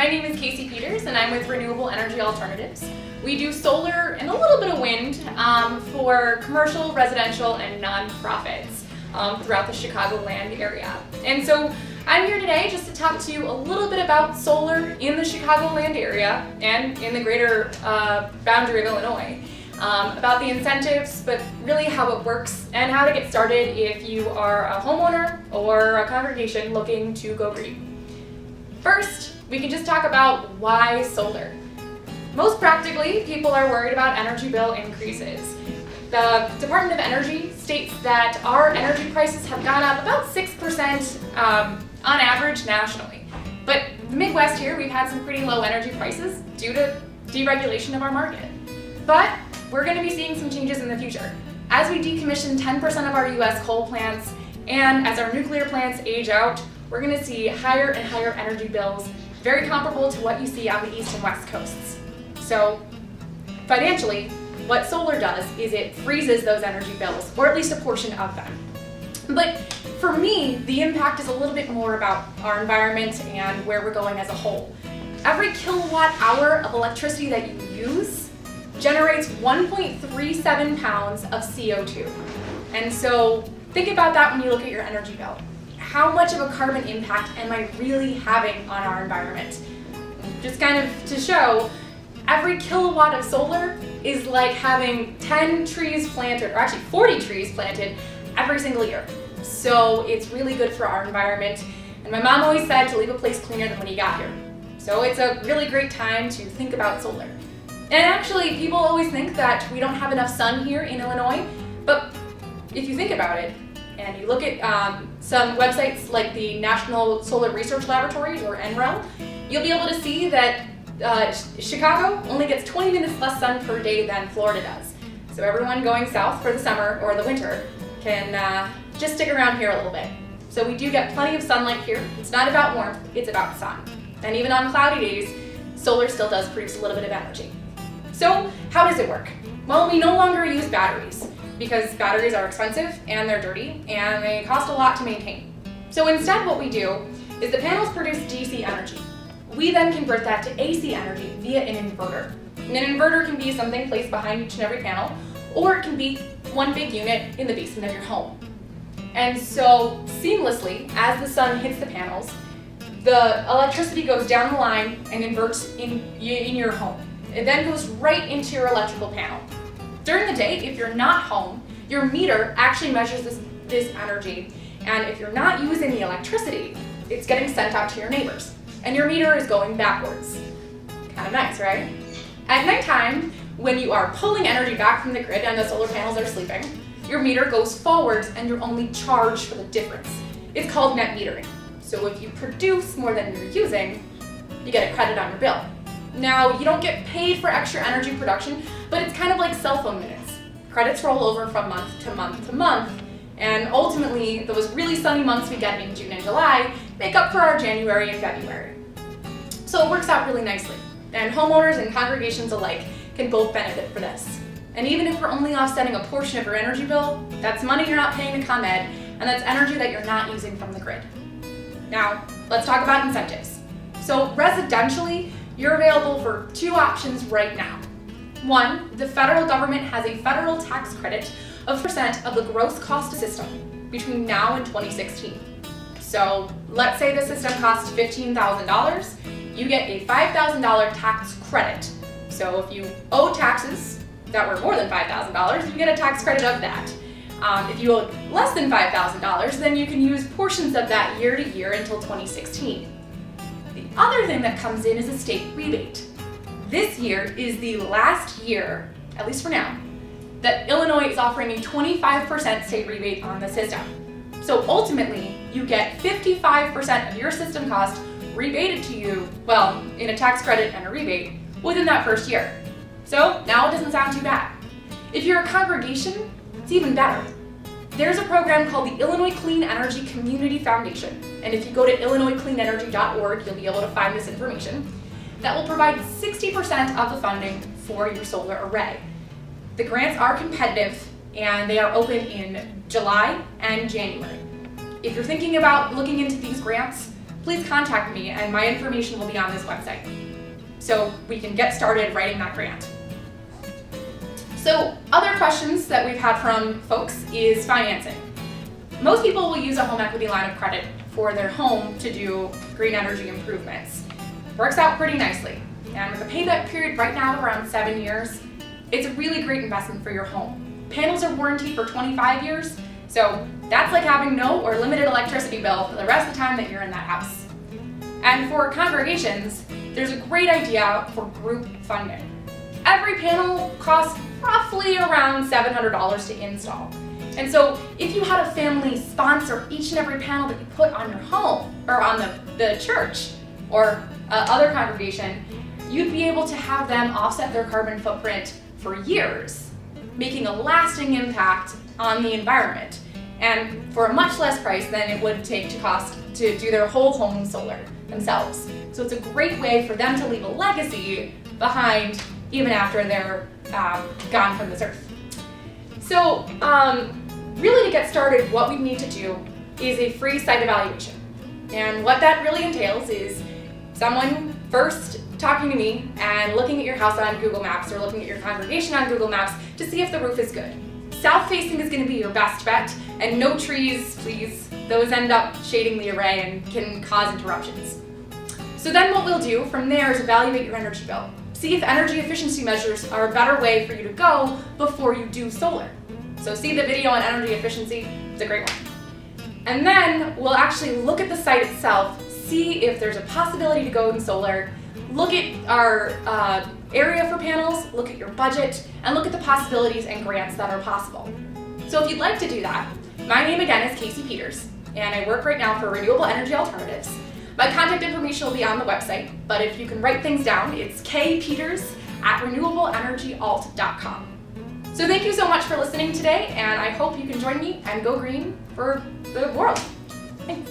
My name is Casey Peters and I'm with Renewable Energy Alternatives. We do solar and a little bit of wind for commercial, residential, and nonprofits throughout the Chicagoland area. And so I'm here today just to talk to you a little bit about solar in the Chicagoland area and in the greater boundary of Illinois. About the incentives, but really how it works and how to get started if you are a homeowner or a congregation looking to go green. First, we can just talk about why solar. Most practically, people are worried about energy bill increases. The Department of Energy states that our energy prices have gone up about 6% on average nationally. But the Midwest here, we've had some pretty low energy prices due to deregulation of our market. But we're going to be seeing some changes in the future. As we decommission 10% of our US coal plants and as our nuclear plants age out, we're going to see higher and higher energy bills, very comparable to what you see on the east and west coasts. So financially, what solar does is it freezes those energy bills, or at least a portion of them. But for me, the impact is a little bit more about our environment and where we're going as a whole. Every kilowatt hour of electricity that you use generates 1.37 pounds of CO2. And so think about that when you look at your energy bill. How much of a carbon impact am I really having on our environment? Just kind of to show, every kilowatt of solar is like having 10 trees planted, or actually 40 trees planted every single year. So it's really good for our environment. And my mom always said to leave a place cleaner than when you got here. So it's a really great time to think about solar. And actually, people always think that we don't have enough sun here in Illinois, but if you think about it, and you look at some websites like the National Solar Research Laboratory, or NREL, you'll be able to see that Chicago only gets 20 minutes less sun per day than Florida does. So everyone going south for the summer or the winter can just stick around here a little bit. So we do get plenty of sunlight here. It's not about warmth, it's about sun. And even on cloudy days, solar still does produce a little bit of energy. So how does it work? Well, we no longer use batteries because batteries are expensive and they're dirty and they cost a lot to maintain. So instead what we do is the panels produce DC energy. We then convert that to AC energy via an inverter. And an inverter can be something placed behind each and every panel, or it can be one big unit in the basement of your home. And so seamlessly, as the sun hits the panels, the electricity goes down the line and inverts in your home. It then goes right into your electrical panel. During the day, if you're not home, your meter actually measures this energy. And if you're not using the electricity, it's getting sent out to your neighbors. And your meter is going backwards. Kind of nice, right? At nighttime, when you are pulling energy back from the grid and the solar panels are sleeping, your meter goes forwards and you're only charged for the difference. It's called net metering. So if you produce more than you're using, you get a credit on your bill. Now, you don't get paid for extra energy production, but it's kind of like cell phone minutes. Credits roll over from month to month to month, and ultimately, those really sunny months we get in June and July make up for our January and February. So it works out really nicely, and homeowners and congregations alike can both benefit for this. And even if we're only offsetting a portion of your energy bill, that's money you're not paying to ComEd, and that's energy that you're not using from the grid. Now, let's talk about incentives. So residentially, you're available for two options right now. One, the federal government has a federal tax credit of % of the gross cost of the system between now and 2016. So let's say the system costs $15,000, you get a $5,000 tax credit. So if you owe taxes that were more than $5,000, you get a tax credit of that. If you owe less than $5,000, then you can use portions of that year to year until 2016. The other thing that comes in is a state rebate. This year is the last year, at least for now, that Illinois is offering a 25% state rebate on the system. So ultimately, you get 55% of your system cost rebated to you, well, in a tax credit and a rebate, within that first year. So now it doesn't sound too bad. If you're a congregation, it's even better. There's a program called the Illinois Clean Energy Community Foundation, and if you go to illinoiscleanenergy.org, you'll be able to find this information, that will provide 60% of the funding for your solar array. The grants are competitive, and they are open in July and January. If you're thinking about looking into these grants, please contact me and my information will be on this website. So we can get started writing that grant. So other questions that we've had from folks is financing. Most people will use a home equity line of credit for their home to do green energy improvements. Works out pretty nicely. And with a payback period right now of around 7 years, it's a really great investment for your home. Panels are warranted for 25 years, so that's like having no or limited electricity bill for the rest of the time that you're in that house. And for congregations, there's a great idea for group funding. Every panel costs roughly around $700 to install. And so if you had a family sponsor each and every panel that you put on your home or on the church or other congregation, you'd be able to have them offset their carbon footprint for years, making a lasting impact on the environment, and for a much less price than it would take to do their whole home solar themselves. So it's a great way for them to leave a legacy behind even after they're gone from this earth. So really to get started, what we need to do is a free site evaluation. And what that really entails is someone first talking to me and looking at your house on Google Maps or looking at your congregation on Google Maps to see if the roof is good. South facing is going to be your best bet, and no trees, please. Those end up shading the array and can cause interruptions. So then what we'll do from there is evaluate your energy bill. See if energy efficiency measures are a better way for you to go before you do solar. So see the video on energy efficiency, it's a great one. And then we'll actually look at the site itself, see if there's a possibility to go in solar, look at our area for panels, look at your budget, and look at the possibilities and grants that are possible. So if you'd like to do that, my name again is Casey Peters, and I work right now for Renewable Energy Alternatives. My contact information will be on the website, but if you can write things down, it's kpeters@renewableenergyalt.com. So thank you so much for listening today, and I hope you can join me and go green for the world. Thanks.